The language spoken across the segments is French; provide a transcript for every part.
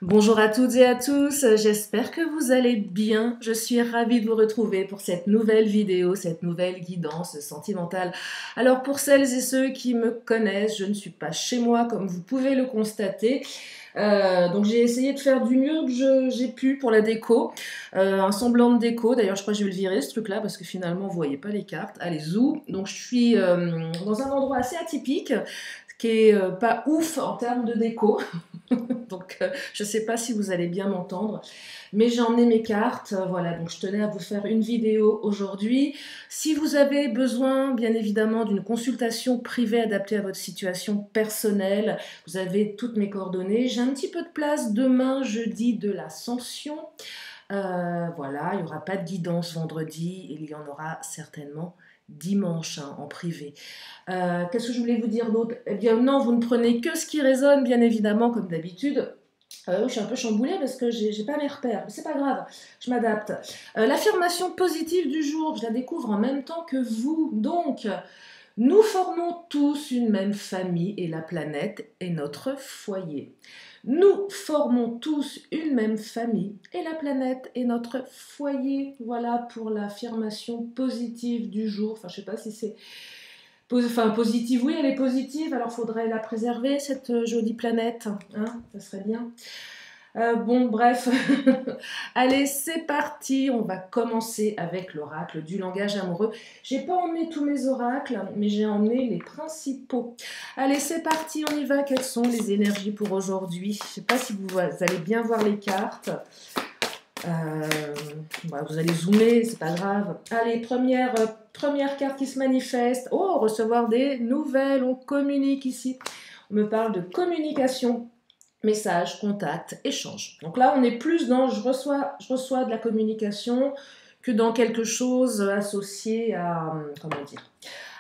Bonjour à toutes et à tous, j'espère que vous allez bien. Je suis ravie de vous retrouver pour cette nouvelle vidéo, cette nouvelle guidance sentimentale. Alors pour celles et ceux qui me connaissent, je ne suis pas chez moi comme vous pouvez le constater. Donc j'ai essayé de faire du mieux que j'ai pu pour la déco, un semblant de déco. D'ailleurs je crois que je vais le virer ce truc là parce que finalement vous voyez pas les cartes. Allez zou. Donc je suis dans un endroit assez atypique qui est pas ouf en termes de déco. Donc je ne sais pas si vous allez bien m'entendre, mais j'ai emmené mes cartes, voilà, donc je tenais à vous faire une vidéo aujourd'hui. Si vous avez besoin, bien évidemment, d'une consultation privée adaptée à votre situation personnelle, vous avez toutes mes coordonnées. J'ai un petit peu de place demain, jeudi de l'Ascension. Voilà, il n'y aura pas de guidance vendredi, il y en aura certainement dimanche hein, en privé. Qu'est-ce que je voulais vous dire d'autre? Eh bien non, vous ne prenez que ce qui résonne, bien évidemment, comme d'habitude. Je suis un peu chamboulée parce que j'ai pas mes repères, mais c'est pas grave, je m'adapte. L'affirmation positive du jour, je la découvre en même temps que vous. Donc, nous formons tous une même famille et la planète est notre foyer. Nous formons tous une même famille et la planète est notre foyer. Voilà pour l'affirmation positive du jour. Enfin, je sais pas si c'est positive, oui, elle est positive, alors faudrait la préserver, cette jolie planète, hein, ça serait bien. Bon, bref, allez, c'est parti, on va commencer avec l'oracle du langage amoureux. J'ai pas emmené tous mes oracles, mais j'ai emmené les principaux. Allez, c'est parti, on y va. Quelles sont les énergies pour aujourd'hui? Je sais pas si vous allez bien voir les cartes. Vous allez zoomer, c'est pas grave. Allez, première carte qui se manifeste. Oh, recevoir des nouvelles, on communique ici. On me parle de communication, message, contact, échange. Donc là, on est plus dans je reçois de la communication que dans quelque chose associé à, comment dire,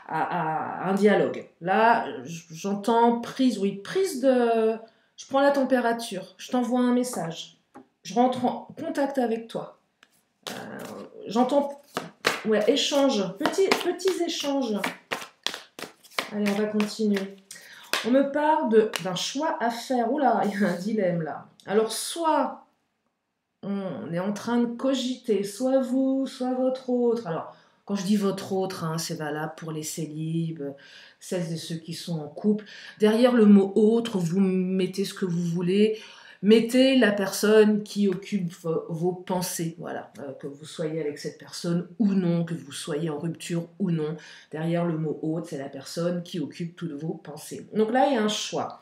à un dialogue. Là, j'entends prise, oui, prise de... Je prends la température, je t'envoie un message, je rentre en contact avec toi. J'entends, ouais, échange, petits échanges. Allez, on va continuer. On me parle d'un choix à faire. Oula, il y a un dilemme là. Alors, soit on est en train de cogiter, soit vous, soit votre autre. Alors, quand je dis votre autre, hein, c'est valable pour les célibes, celles et ceux qui sont en couple. Derrière le mot autre, vous mettez ce que vous voulez. Mettez la personne qui occupe vos pensées, voilà, que vous soyez avec cette personne ou non, que vous soyez en rupture ou non. Derrière le mot autre, c'est la personne qui occupe toutes vos pensées. Donc là, il y a un choix.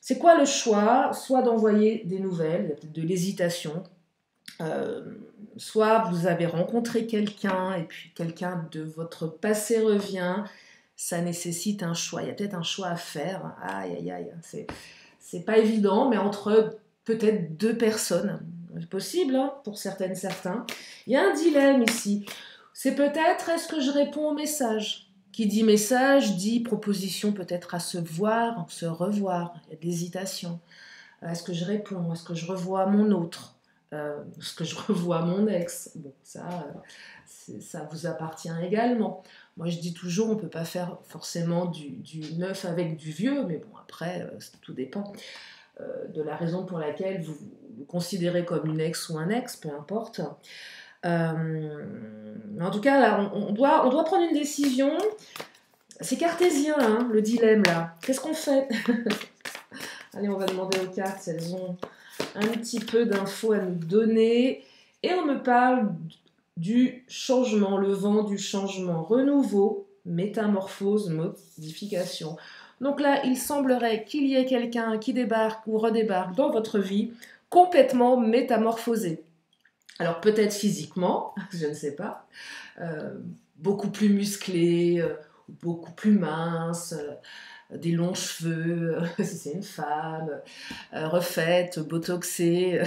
C'est quoi le choix? Soit d'envoyer des nouvelles, il y a peut-être de l'hésitation, euh, soit vous avez rencontré quelqu'un et puis quelqu'un de votre passé revient, ça nécessite un choix. Il y a peut-être un choix à faire. Aïe, aïe, aïe, c'est pas évident, mais entre peut-être deux personnes, c'est possible hein, pour certains. Il y a un dilemme ici. C'est peut-être est-ce que je réponds au message? Qui dit message dit proposition peut-être à se voir, se revoir. Il y a de l'hésitation. Est-ce que je réponds? Est-ce que je revois mon autre? Est-ce que je revois mon ex? Bon, ça vous appartient également. Moi, je dis toujours, on ne peut pas faire forcément du neuf avec du vieux, mais bon, après, tout dépend de la raison pour laquelle vous considérez comme une ex ou un ex, peu importe. En tout cas, là, on doit prendre une décision. C'est cartésien, hein, le dilemme, là. Qu'est-ce qu'on fait? Allez, on va demander aux cartes si elles ont un petit peu d'infos à nous donner. Et on me parle du changement, le vent du changement, renouveau, métamorphose, modification. Donc là, il semblerait qu'il y ait quelqu'un qui débarque ou redébarque dans votre vie complètement métamorphosé. Alors peut-être physiquement, je ne sais pas, beaucoup plus musclé, beaucoup plus mince, des longs cheveux, si c'est une femme, refaite, botoxée.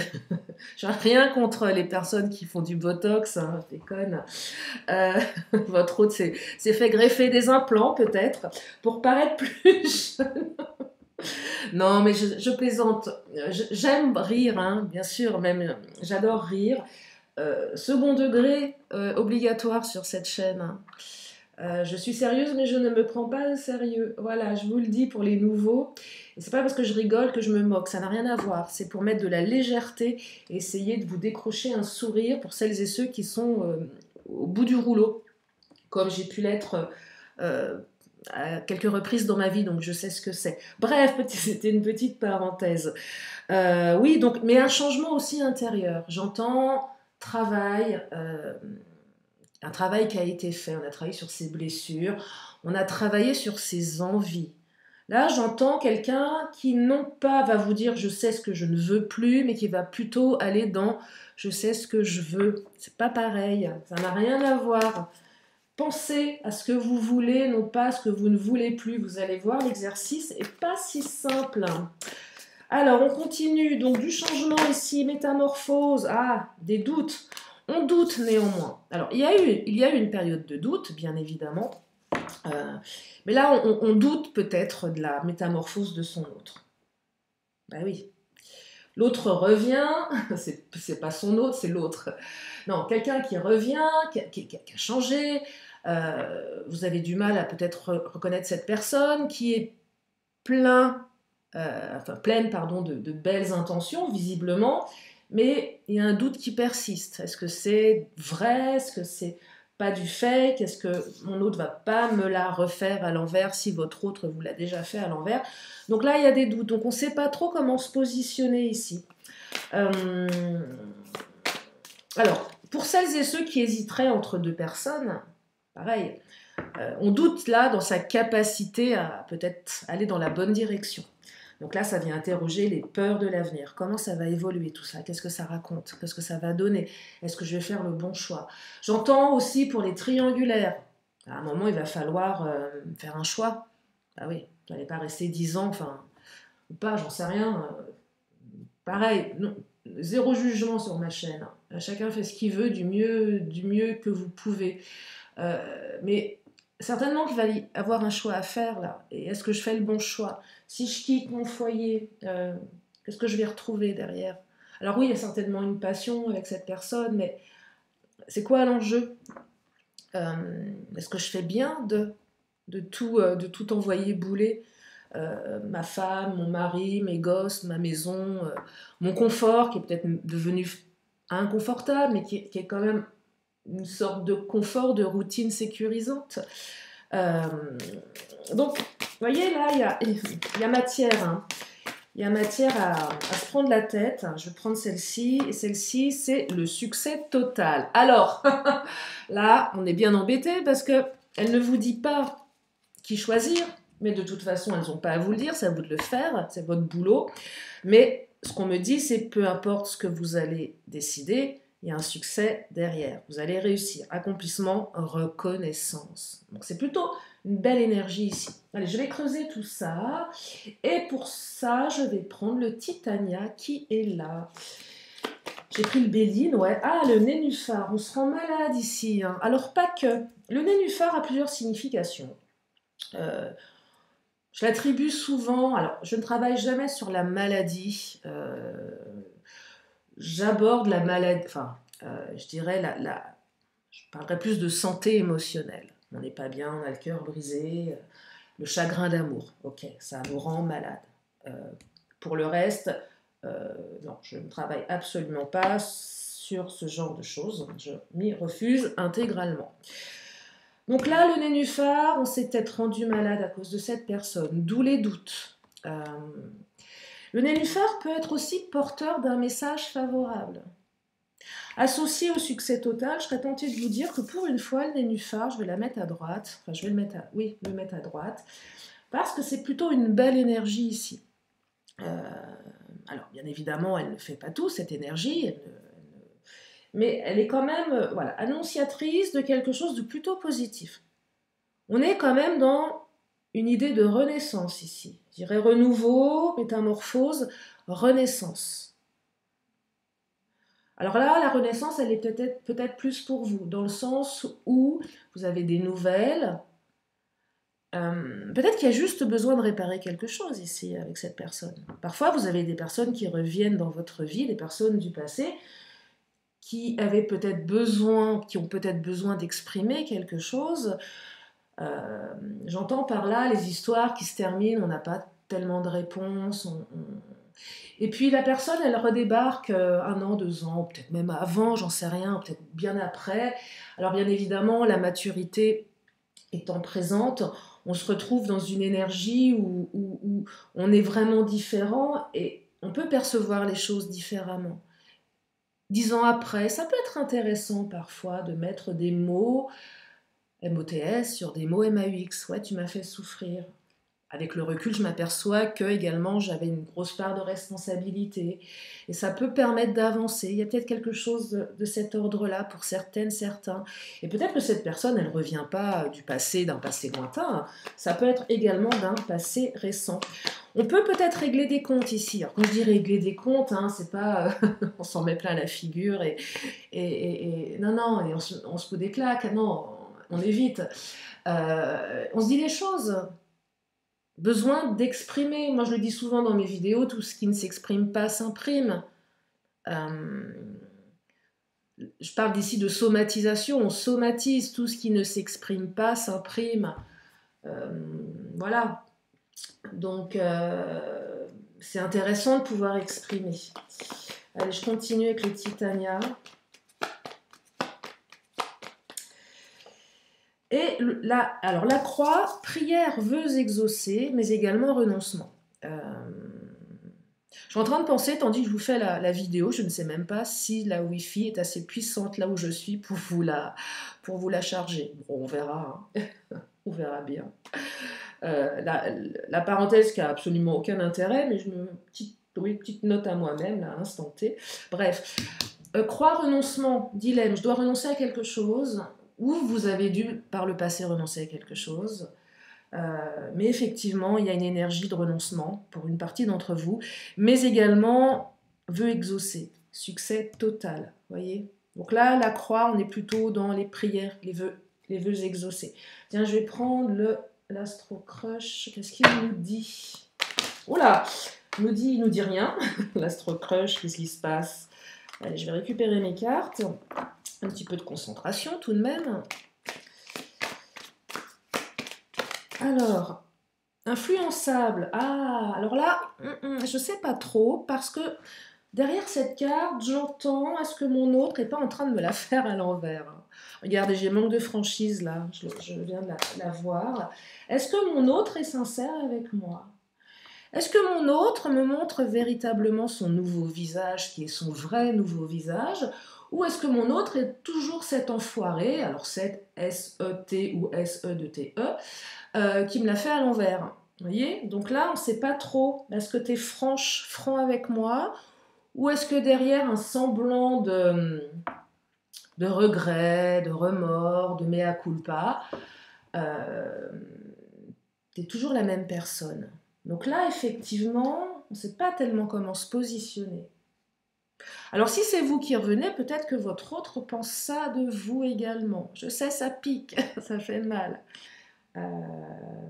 J'ai rien contre les personnes qui font du botox, hein, je déconne. Euh, Votre autre s'est fait greffer des implants peut-être pour paraître plus jeune. Non, mais je plaisante. J'aime rire, hein, bien sûr, même j'adore rire. Second degré obligatoire sur cette chaîne. Hein. Je suis sérieuse, mais je ne me prends pas au sérieux. Voilà, je vous le dis pour les nouveaux. Et c'est pas parce que je rigole que je me moque, ça n'a rien à voir. C'est pour mettre de la légèreté et essayer de vous décrocher un sourire pour celles et ceux qui sont au bout du rouleau, comme j'ai pu l'être à quelques reprises dans ma vie, donc je sais ce que c'est. Bref, c'était une petite parenthèse. Oui, donc, mais un changement aussi intérieur. J'entends travail, un travail qui a été fait. On a travaillé sur ses blessures, on a travaillé sur ses envies. Là, j'entends quelqu'un qui non pas va vous dire je sais ce que je ne veux plus, mais qui va plutôt aller dans je sais ce que je veux. C'est pas pareil, ça n'a rien à voir. Pensez à ce que vous voulez, non pas à ce que vous ne voulez plus. Vous allez voir, l'exercice n'est pas si simple. Alors, on continue. Donc, du changement ici, métamorphose. Ah, des doutes. On doute néanmoins. Alors, il y a eu une période de doute, bien évidemment. Mais là, on doute peut-être de la métamorphose de son autre. Ben oui. L'autre revient, c'est pas son autre, c'est l'autre. Non, quelqu'un qui revient, qui a changé. Vous avez du mal à peut-être reconnaître cette personne qui est pleine de belles intentions, visiblement, mais il y a un doute qui persiste. Est-ce que c'est vrai? Est-ce que c'est pas du fake? Est-ce que mon autre va pas me la refaire à l'envers si votre autre vous l'a déjà fait à l'envers? Donc là, il y a des doutes. Donc on ne sait pas trop comment se positionner ici. Alors, pour celles et ceux qui hésiteraient entre deux personnes, pareil, on doute là dans sa capacité à peut-être aller dans la bonne direction. Donc là, ça vient interroger les peurs de l'avenir. Comment ça va évoluer tout ça? Qu'est-ce que ça raconte? Qu'est-ce que ça va donner? Est-ce que je vais faire le bon choix? J'entends aussi pour les triangulaires. À un moment, il va falloir faire un choix. Ah oui, vous n'allez pas rester 10 ans, enfin, ou pas, j'en sais rien. Pareil, non, zéro jugement sur ma chaîne. Chacun fait ce qu'il veut du mieux que vous pouvez. Mais certainement qu'il va y avoir un choix à faire là. Et est-ce que je fais le bon choix? Si je quitte mon foyer, qu'est-ce que je vais retrouver derrière? Alors oui, il y a certainement une passion avec cette personne, mais c'est quoi l'enjeu? Est-ce que je fais bien de tout envoyer bouler? Ma femme, mon mari, mes gosses, ma maison, mon confort qui est peut-être devenu inconfortable, mais qui est quand même une sorte de confort, de routine sécurisante. Donc, vous voyez, là, il y a matière. Hein. Il y a matière à se prendre la tête. Je vais prendre celle-ci. Et celle-ci, c'est le succès total. Alors, là, on est bien embêté parce qu'elle ne vous dit pas qui choisir. Mais de toute façon, elles n'ont pas à vous le dire. C'est à vous de le faire. C'est votre boulot. Mais ce qu'on me dit, c'est peu importe ce que vous allez décider, il y a un succès derrière. Vous allez réussir. Accomplissement, reconnaissance. Donc c'est plutôt une belle énergie ici. Allez, je vais creuser tout ça. Et pour ça, je vais prendre le Titania qui est là. J'ai pris le Béline, ouais. Ah, le nénuphar. On se rend malade ici. Hein. Alors, pas que. Le nénuphar a plusieurs significations. Je l'attribue souvent. Alors, je ne travaille jamais sur la maladie. J'aborde la maladie, enfin, je dirais, je parlerai plus de santé émotionnelle. On n'est pas bien, on a le cœur brisé, le chagrin d'amour, ok, ça nous rend malade. Pour le reste, non, je ne travaille absolument pas sur ce genre de choses, je m'y refuse intégralement. Donc là, le nénuphar, on s'est peut-être rendu malade à cause de cette personne, d'où les doutes. Le nénuphar peut être aussi porteur d'un message favorable. Associé au succès total, je serais tentée de vous dire que pour une fois, le nénuphar, je vais la mettre à droite. Enfin, je vais le mettre à droite. Parce que c'est plutôt une belle énergie ici. Alors, bien évidemment, elle ne fait pas tout, cette énergie. Mais elle est quand même voilà, annonciatrice de quelque chose de plutôt positif. On est quand même dans une idée de renaissance ici. Je dirais renouveau, métamorphose, renaissance. Alors là, la renaissance, elle est peut-être plus pour vous, dans le sens où vous avez des nouvelles. Peut-être qu'il y a juste besoin de réparer quelque chose ici avec cette personne. Parfois, vous avez des personnes qui reviennent dans votre vie, des personnes du passé, qui ont peut-être besoin d'exprimer quelque chose. J'entends par là les histoires qui se terminent, on n'a pas tellement de réponses. Et puis la personne, elle redébarque 1 an, 2 ans, ou peut-être même avant, j'en sais rien, peut-être bien après. Alors bien évidemment, la maturité étant présente, on se retrouve dans une énergie où on est vraiment différent et on peut percevoir les choses différemment. 10 ans après, ça peut être intéressant parfois de mettre des mots MOTS sur des mots MAUX. Ouais, tu m'as fait souffrir. Avec le recul, je m'aperçois que également j'avais une grosse part de responsabilité et ça peut permettre d'avancer. Il y a peut-être quelque chose de cet ordre-là pour certaines, certains. Et peut-être que cette personne, elle ne revient pas du passé, d'un passé lointain. Ça peut être également d'un passé récent. On peut peut-être régler des comptes ici. Alors quand je dis régler des comptes, hein, c'est pas on s'en met plein la figure et non, non, et on se fout des claques. Non, on évite. On se dit les choses. Besoin d'exprimer. Moi, je le dis souvent dans mes vidéos, tout ce qui ne s'exprime pas s'imprime. Je parle d'ici de somatisation. On somatise. Tout ce qui ne s'exprime pas s'imprime. Voilà. Donc, c'est intéressant de pouvoir exprimer. Allez, je continue avec le Titania. Et alors la croix, prière, vœux exaucés, mais également renoncement. Je suis en train de penser, tandis que je vous fais la vidéo, je ne sais même pas si la Wi-Fi est assez puissante là où je suis pour vous la charger. Bon, on verra, hein. On verra bien. La parenthèse qui a absolument aucun intérêt, mais petite note à moi-même, là, à l'instant T. Bref, croix, renoncement, dilemme, je dois renoncer à quelque chose, ou vous avez dû par le passé renoncer à quelque chose. Mais effectivement, il y a une énergie de renoncement pour une partie d'entre vous, mais également vœux exaucés, succès total, voyez. Donc là, la croix, on est plutôt dans les prières, les vœux exaucés. Tiens, je vais prendre l'Astro Crush. Qu'est-ce qu'il nous dit? Oula, il nous dit rien. L'Astro Crush, qu'est-ce qui se passe? Allez, je vais récupérer mes cartes. Un petit peu de concentration tout de même. Alors, influençable. Ah, alors là, je sais pas trop, parce que derrière cette carte, j'entends, est-ce que mon autre n'est pas en train de me la faire à l'envers? Regardez, j'ai manque de franchise là, je viens de la voir. Est-ce que mon autre est sincère avec moi? Est-ce que mon autre me montre véritablement son nouveau visage, qui est son vrai nouveau visage? Ou est-ce que mon autre est toujours cet enfoiré, alors cet S-E-T ou S-E-T-E, qui me l'a fait à l'envers? Vous voyez? Donc là, on ne sait pas trop. Est-ce que tu es franc avec moi? Ou est-ce que derrière un semblant de regret, de remords, de mea culpa, tu es toujours la même personne? Donc là, effectivement, on ne sait pas tellement comment se positionner. Alors si c'est vous qui revenez, peut-être que votre autre pense ça de vous également. Je sais, ça pique, ça fait mal.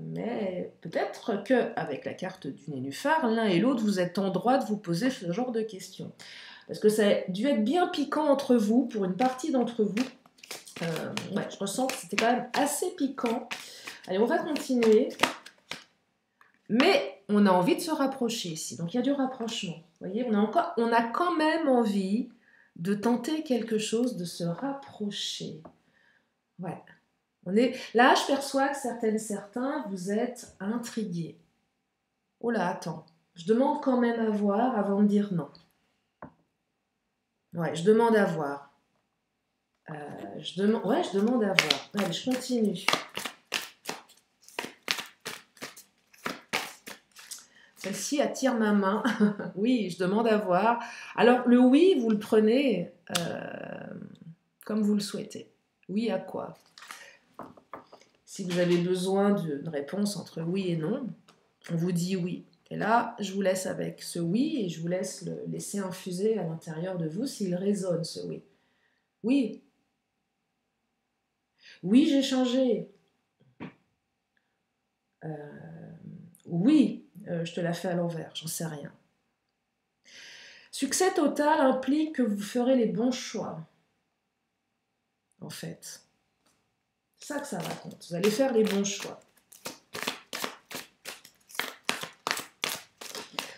Mais peut-être qu'avec la carte du nénuphar, l'un et l'autre, vous êtes en droit de vous poser ce genre de questions. Parce que ça a dû être bien piquant entre vous, pour une partie d'entre vous. Ouais, je ressens que c'était quand même assez piquant. Allez, on va continuer. Mais on a envie de se rapprocher ici. Donc il y a du rapprochement. Vous voyez, on a quand même envie de tenter quelque chose, de se rapprocher. Ouais. Là, je perçois que certains, vous êtes intrigués. Oh là, attends. Je demande quand même à voir avant de dire non. Ouais, je demande à voir. Je demande à voir. Allez, je continue. Celle-ci attire ma main. Oui, je demande à voir. Alors, le oui, vous le prenez comme vous le souhaitez. Oui à quoi? Si vous avez besoin d'une réponse entre oui et non, on vous dit oui. Et là, je vous laisse avec ce oui et je vous laisse le laisser infuser à l'intérieur de vous s'il résonne, ce oui. Oui. Oui, j'ai changé. Oui, je te la fais à l'envers, j'en sais rien. Succès total implique que vous ferez les bons choix, en fait. ça que ça raconte. Vous allez faire les bons choix.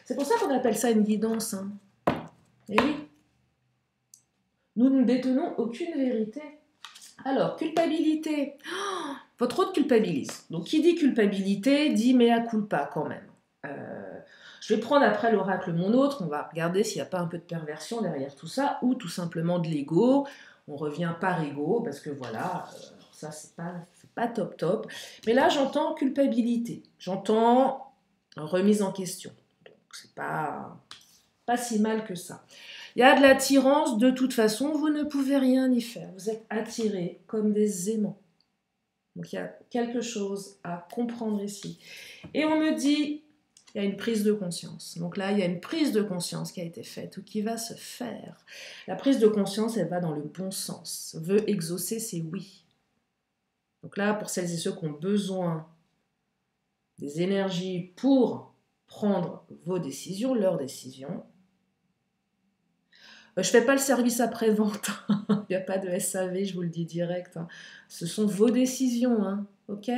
C'est pour ça qu'on appelle ça une guidance. Hein. Et oui. Nous ne détenons aucune vérité. Alors, culpabilité. Oh, votre autre culpabilise. Donc, qui dit culpabilité, dit mea culpa quand même. Je vais prendre après l'oracle mon autre. On va regarder s'il n'y a pas un peu de perversion derrière tout ça, ou tout simplement de l'ego. On revient par ego, parce que voilà, ça, c'est pas top top. Mais là, j'entends culpabilité. J'entends remise en question. Donc, c'est pas si mal que ça. Il y a de l'attirance, de toute façon, vous ne pouvez rien y faire. Vous êtes attirés comme des aimants. Donc il y a quelque chose à comprendre ici. Et on me dit, il y a une prise de conscience. Donc là, il y a une prise de conscience qui a été faite ou qui va se faire. La prise de conscience, elle va dans le bon sens. Veut exaucer, c'est oui. Donc là, pour celles et ceux qui ont besoin des énergies pour prendre vos décisions, leurs décisions, je ne fais pas le service après-vente, il n'y a pas de SAV, je vous le dis direct. Hein. Ce sont vos décisions, hein, ok?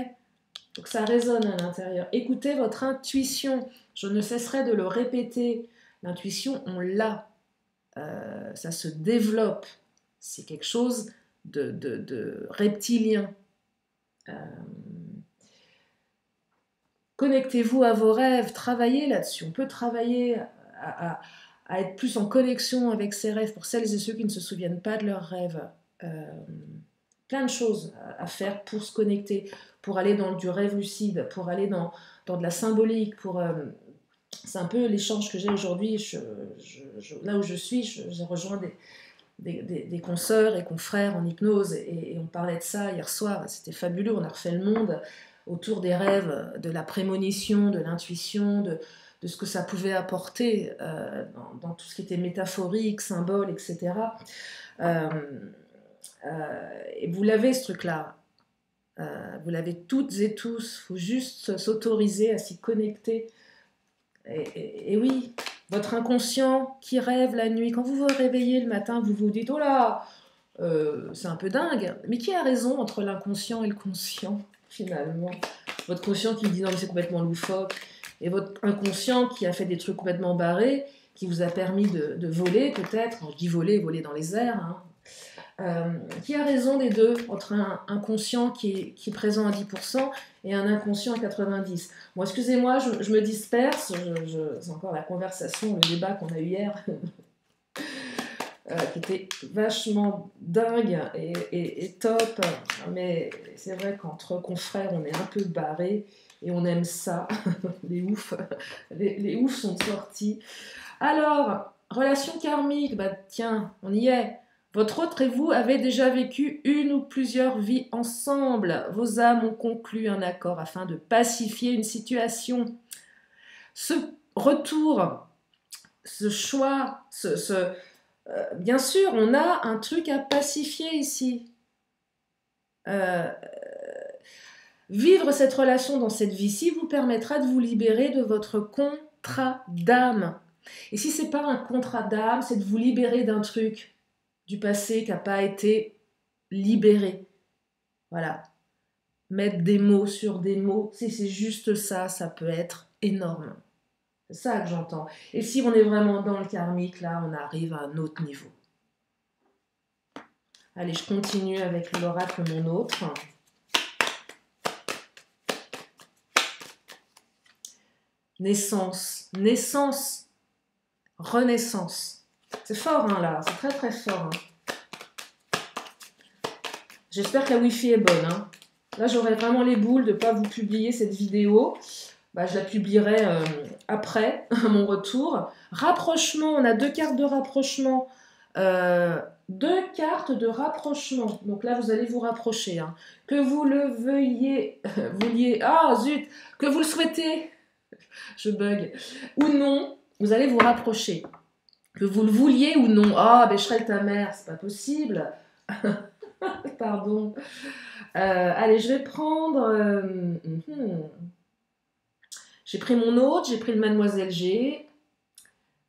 Donc ça résonne à l'intérieur. Écoutez votre intuition, je ne cesserai de le répéter. L'intuition, on l'a, ça se développe. C'est quelque chose de reptilien. Connectez-vous à vos rêves, travaillez là-dessus. On peut travailler à être plus en connexion avec ses rêves, pour celles et ceux qui ne se souviennent pas de leurs rêves. Plein de choses à faire pour se connecter, pour aller dans du rêve lucide, pour aller dans de la symbolique, c'est un peu l'échange que j'ai aujourd'hui. Là où je suis, j'ai rejoint des consoeurs et confrères en hypnose, et on parlait de ça hier soir, c'était fabuleux, on a refait le monde autour des rêves, de la prémonition, de l'intuition, de ce que ça pouvait apporter dans tout ce qui était métaphorique, symbole, etc. Et vous l'avez ce truc-là, vous l'avez toutes et tous, il faut juste s'autoriser à s'y connecter. Et oui, votre inconscient qui rêve la nuit, quand vous vous réveillez le matin, vous vous dites « Oh là, c'est un peu dingue !» Mais qui a raison entre l'inconscient et le conscient, finalement? Votre conscient qui dit « Non, mais c'est complètement loufoque », et votre inconscient qui a fait des trucs complètement barrés, qui vous a permis de voler peut-être, je dis voler dans les airs, hein. Qui a raison des deux, entre un conscient qui est présent à 10% et un inconscient à 90%. Bon, excusez-moi, je me disperse, c'est encore la conversation, le débat qu'on a eu hier, qui était vachement dingue et top, mais c'est vrai qu'entre confrères, on est un peu barrés, et on aime ça, les oufs, les oufs sont sortis. Alors, relation karmique, bah tiens, on y est. Votre autre et vous avez déjà vécu une ou plusieurs vies ensemble. Vos âmes ont conclu un accord afin de pacifier une situation. Ce retour, ce choix, bien sûr, on a un truc à pacifier ici. Vivre cette relation dans cette vie-ci vous permettra de vous libérer de votre contrat d'âme. Et si c'est pas un contrat d'âme, c'est de vous libérer d'un truc du passé qui n'a pas été libéré. Voilà. Mettre des mots sur des mots, si c'est juste ça, ça peut être énorme. C'est ça que j'entends. Et si on est vraiment dans le karmique, là, on arrive à un autre niveau. Allez, je continue avec l'oracle mon autre. Naissance, naissance, renaissance. C'est fort, hein, là, c'est très très fort. Hein. J'espère que la Wi-Fi est bonne. Hein. Là, j'aurais vraiment les boules de ne pas vous publier cette vidéo. Bah, je la publierai après, à mon retour. Rapprochement, on a 2 cartes de rapprochement. 2 cartes de rapprochement. Donc là, vous allez vous rapprocher. Hein. Que vous le veuillez, zut, que vous le souhaitez, je bug, ou non, vous allez vous rapprocher. Que vous le vouliez ou non. Ah, Becherel ta mère, c'est pas possible. Pardon. Allez, je vais prendre... J'ai pris mon autre, j'ai pris le Mademoiselle G.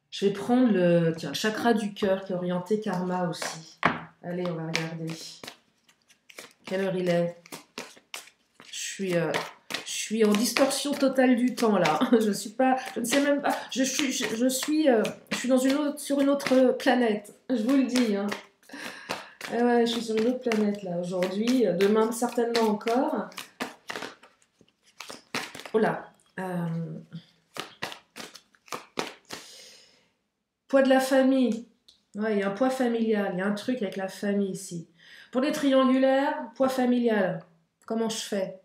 Je vais prendre le chakra du cœur qui est orienté karma aussi. Allez, on va regarder. Quelle heure il est? je suis en distorsion totale du temps là. Je suis pas, je ne sais même pas. Je suis sur une autre planète. Je vous le dis. Hein. Eh ouais, je suis sur une autre planète là aujourd'hui. Demain certainement encore. Oh là. Poids de la famille. Ouais, il y a un poids familial. Il y a un truc avec la famille ici. Pour les triangulaires, poids familial. Comment je fais?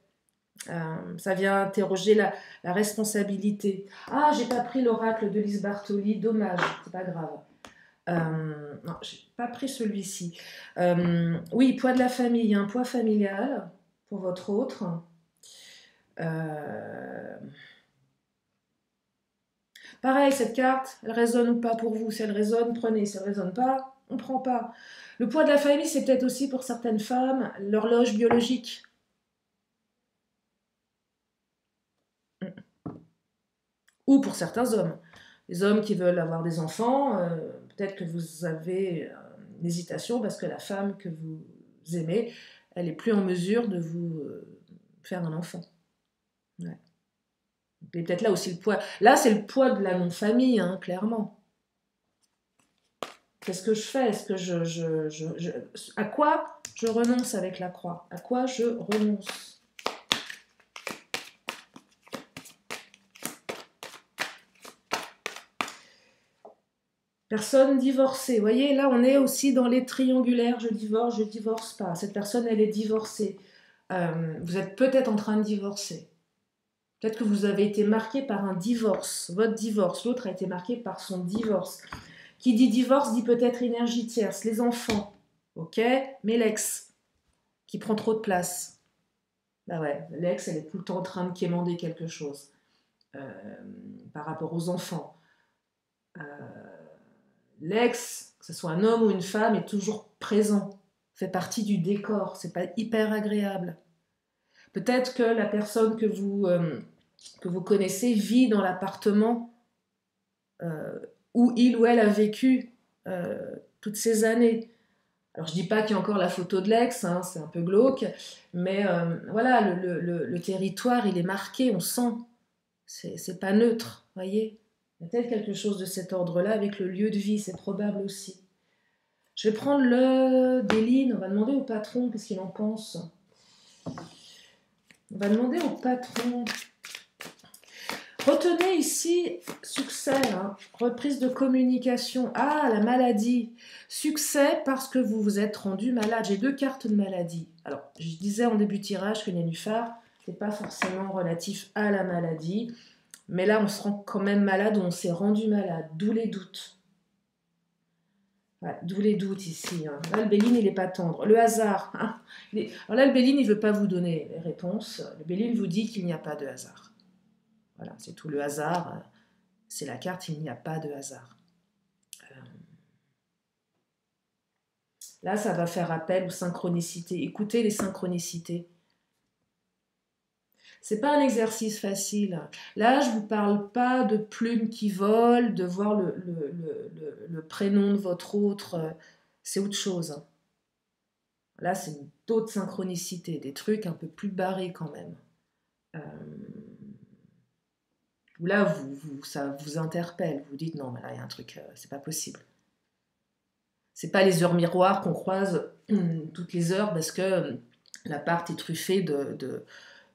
Ça vient interroger la responsabilité. Ah, j'ai pas pris l'oracle de Lise Bartoli, dommage, c'est pas grave. Non, j'ai pas pris celui-ci. Oui, poids de la famille, un poids familial pour votre autre. Pareil, cette carte, elle résonne ou pas pour vous. Si elle résonne, prenez. Si elle résonne pas, on prend pas. Le poids de la famille, c'est peut-être aussi pour certaines femmes l'horloge biologique. Ou pour certains hommes. Les hommes qui veulent avoir des enfants, peut-être que vous avez une hésitation parce que la femme que vous aimez, elle est plus en mesure de vous faire un enfant. Ouais. Et peut-être là aussi le poids. Là, c'est le poids de la non-famille, hein, clairement. Qu'est-ce que je fais? Est-ce que à quoi je renonce avec la croix? À quoi je renonce? Personne divorcée. Vous voyez, là, on est aussi dans les triangulaires. Je divorce pas. Cette personne, elle est divorcée. Vous êtes peut-être en train de divorcer. Peut-être que vous avez été marqué par un divorce. Votre divorce. L'autre a été marqué par son divorce. Qui dit divorce dit peut-être énergie tierce. Les enfants. Ok? Mais l'ex, qui prend trop de place. Bah ouais, l'ex, elle est tout le temps en train de quémander quelque chose. Par rapport aux enfants. L'ex, que ce soit un homme ou une femme, est toujours présent, fait partie du décor, c'est pas hyper agréable. Peut-être que la personne que vous connaissez vit dans l'appartement où il ou elle a vécu toutes ces années. Alors je dis pas qu'il y a encore la photo de l'ex, hein, c'est un peu glauque, mais voilà, le territoire il est marqué, on sent, c'est pas neutre, voyez. Il y a peut-être quelque chose de cet ordre-là avec le lieu de vie, c'est probable aussi. Je vais prendre le Déline, on va demander au patron qu'est-ce qu'il en pense. On va demander au patron. Retenez ici, succès, hein, reprise de communication. Ah, la maladie. Succès parce que vous vous êtes rendu malade. J'ai 2 cartes de maladie. Alors, je disais en début de tirage que Nénuphar n'est pas forcément relatif à la maladie. Mais là, on se rend quand même malade ou on s'est rendu malade. D'où les doutes. Ouais, d'où les doutes ici. Hein. Là, le Béline, il n'est pas tendre. Le hasard. Hein. Alors là, le Béline, il ne veut pas vous donner les réponses. Le Béline vous dit qu'il n'y a pas de hasard. Voilà, c'est tout. Le hasard, c'est la carte, il n'y a pas de hasard. Là, ça va faire appel aux synchronicités. Écoutez les synchronicités. C'est pas un exercice facile. Là, je vous parle pas de plumes qui volent, de voir le prénom de votre autre. C'est autre chose. Là, c'est d'autres synchronicités, des trucs un peu plus barrés quand même. Là, ça vous interpelle. Vous dites non, mais là, il y a un truc, c'est pas possible. C'est pas les heures miroirs qu'on croise toutes les heures parce que l'appart est truffé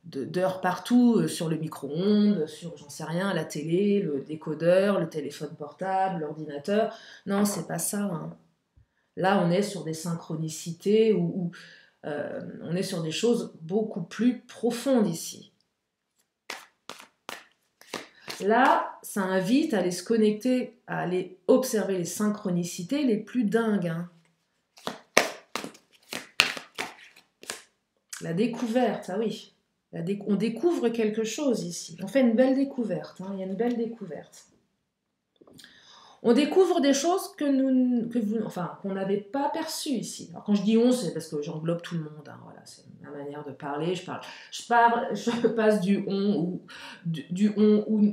d'heures partout, sur le micro-ondes, sur, j'en sais rien, la télé, le décodeur, le téléphone portable, l'ordinateur. Non, c'est pas ça. Hein. Là, on est sur des synchronicités où on est sur des choses beaucoup plus profondes ici. Là, ça invite à aller se connecter, à aller observer les synchronicités les plus dingues. Hein. La découverte, ah oui. On découvre quelque chose ici. On fait une belle découverte. Hein. Il y a une belle découverte. On découvre des choses qu'on n'avait pas perçues ici. Alors quand je dis on, c'est parce que j'englobe tout le monde. Hein, voilà, c'est ma manière de parler. Je passe du on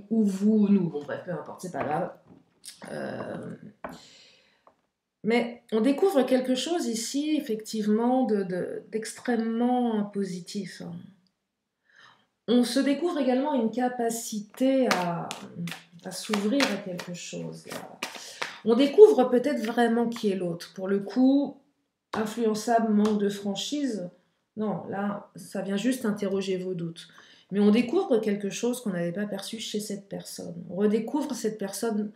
ou vous ou nous. Bon bref, peu importe, c'est pas grave. Mais on découvre quelque chose ici, effectivement, d'extrêmement positif. Hein. On se découvre également une capacité à s'ouvrir à quelque chose. On découvre peut-être vraiment qui est l'autre. Pour le coup, influençable, manque de franchise. Non, là, ça vient juste interroger vos doutes. Mais on découvre quelque chose qu'on n'avait pas perçu chez cette personne. On redécouvre cette personne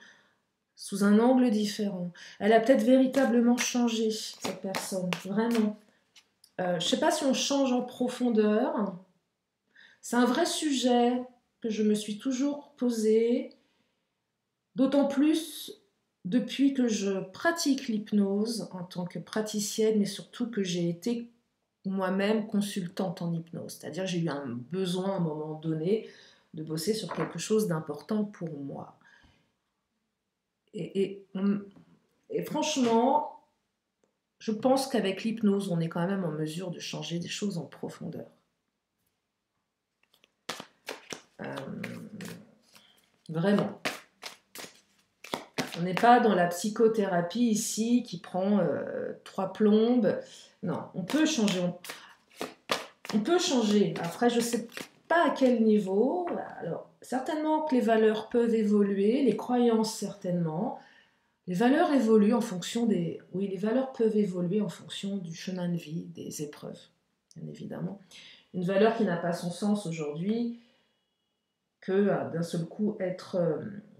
sous un angle différent. Elle a peut-être véritablement changé, cette personne, vraiment. Je ne sais pas si on change en profondeur. C'est un vrai sujet que je me suis toujours posé, d'autant plus depuis que je pratique l'hypnose en tant que praticienne, mais surtout que j'ai été moi-même consultante en hypnose. C'est-à-dire que j'ai eu un besoin à un moment donné de bosser sur quelque chose d'important pour moi. Et franchement, je pense qu'avec l'hypnose, on est quand même en mesure de changer des choses en profondeur. Vraiment. On n'est pas dans la psychothérapie ici qui prend 3 plombes. Non, on peut changer. On peut changer. Après, je ne sais pas à quel niveau. Alors, certainement que les valeurs peuvent évoluer, les croyances certainement. Les valeurs évoluent en fonction des... Oui, les valeurs peuvent évoluer en fonction du chemin de vie, des épreuves, bien évidemment. Une valeur qui n'a pas son sens aujourd'hui que d'un seul coup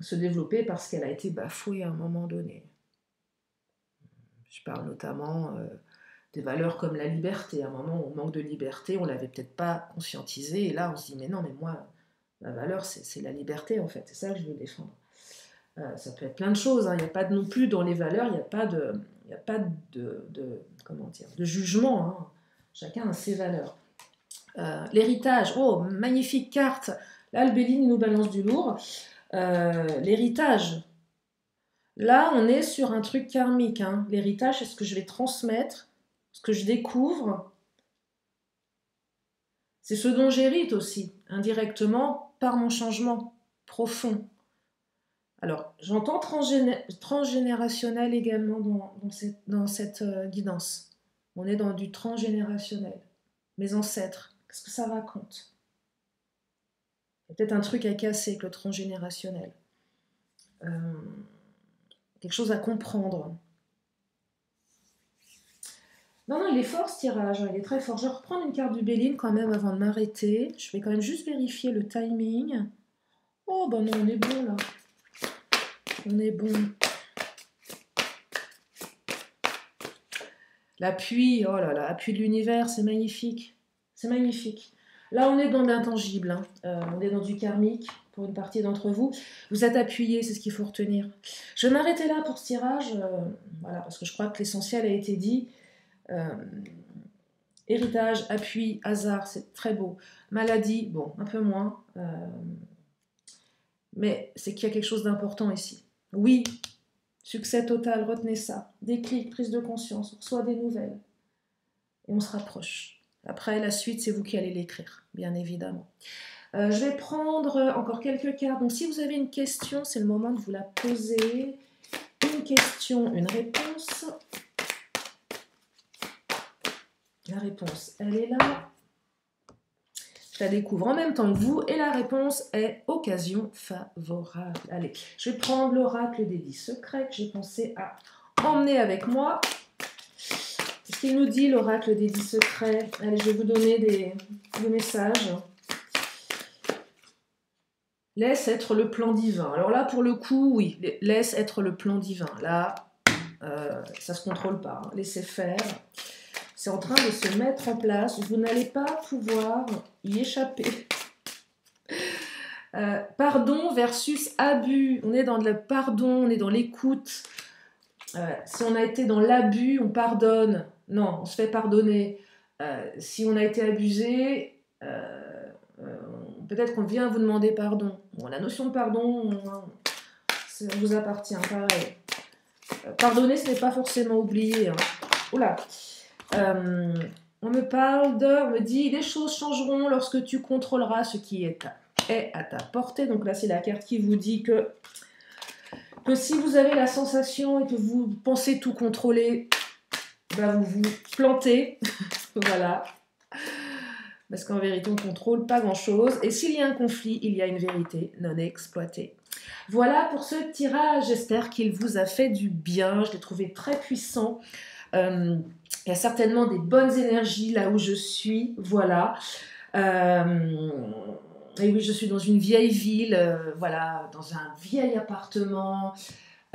se développer parce qu'elle a été bafouée à un moment donné. Je parle notamment des valeurs comme la liberté. À un moment où on manque de liberté, on ne l'avait peut-être pas conscientisé, et là on se dit mais non, mais moi, ma valeur c'est la liberté en fait, c'est ça que je veux défendre. Ça peut être plein de choses, hein. Il n'y a pas non plus dans les valeurs, il n'y a pas comment dire, de jugement, hein. Chacun a ses valeurs. L'héritage, oh, magnifique carte. Là, le Béline nous balance du lourd. L'héritage. Là, on est sur un truc karmique, hein. L'héritage, c'est ce que je vais transmettre, ce que je découvre. C'est ce dont j'hérite aussi, indirectement, par mon changement profond. Alors, j'entends transgénérationnel également dans cette guidance. On est dans du transgénérationnel. Mes ancêtres, qu'est-ce que ça raconte? Il y a peut-être un truc à casser avec le transgénérationnel. Quelque chose à comprendre. Non, il est fort ce tirage, il est très fort. Je vais reprendre une carte du Béline quand même avant de m'arrêter. Je vais quand même juste vérifier le timing. Oh, ben non, on est bon là. On est bon. L'appui, oh là là, appui de l'univers, c'est magnifique. C'est magnifique. Là, on est dans l'intangible, hein. On est dans du karmique pour une partie d'entre vous. Vous êtes appuyés, c'est ce qu'il faut retenir. Je vais m'arrêter là pour ce tirage, voilà, parce que je crois que l'essentiel a été dit. Héritage, appui, hasard, c'est très beau. Maladie, bon, un peu moins. Mais c'est qu'il y a quelque chose d'important ici. Oui, succès total, retenez ça. Déclic, prise de conscience, on reçoit des nouvelles. Et on se rapproche. Après, la suite, c'est vous qui allez l'écrire, bien évidemment. Je vais prendre encore quelques cartes. Donc, si vous avez une question, c'est le moment de vous la poser. Une question, une réponse. La réponse, elle est là. Je la découvre en même temps que vous. Et la réponse est occasion favorable. Allez, je vais prendre l'oracle des 10 secrets que j'ai pensé à emmener avec moi. Qu'est-ce qu'il nous dit, l'oracle des 10 secrets? Allez, je vais vous donner des messages. Laisse être le plan divin. Alors là, pour le coup, oui, laisse être le plan divin. Là, ça ne se contrôle pas, hein. Laissez faire. C'est en train de se mettre en place. Vous n'allez pas pouvoir y échapper. Pardon versus abus. On est dans le pardon, on est dans l'écoute. Si on a été dans l'abus, on pardonne. Non, on se fait pardonner. Si on a été abusé, peut-être qu'on vient vous demander pardon. Bon, la notion de pardon, ça vous appartient, pareil. Pardonner, ce n'est pas forcément oublier, hein. Oula. On me dit, les choses changeront lorsque tu contrôleras ce qui est à ta portée. Donc là, c'est la carte qui vous dit que si vous avez la sensation et que vous pensez tout contrôler, bah vous vous plantez. Voilà. parce qu'en vérité, on contrôle pas grand-chose. Et s'il y a un conflit, il y a une vérité non exploitée. Voilà pour ce tirage, j'espère qu'il vous a fait du bien, je l'ai trouvé très puissant. Il y a certainement des bonnes énergies là où je suis, voilà. Et oui, je suis dans une vieille ville, voilà, dans un vieil appartement.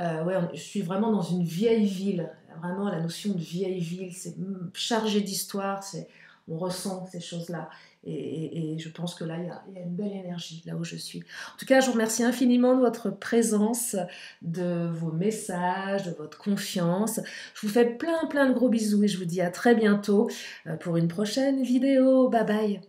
Ouais, je suis vraiment dans une vieille ville. Vraiment, la notion de vieille ville, c'est chargé d'histoire, on ressent ces choses-là. Et je pense que là, il y a une belle énergie, là où je suis. En tout cas, je vous remercie infiniment de votre présence, de vos messages, de votre confiance. Je vous fais plein de gros bisous et je vous dis à très bientôt pour une prochaine vidéo. Bye bye.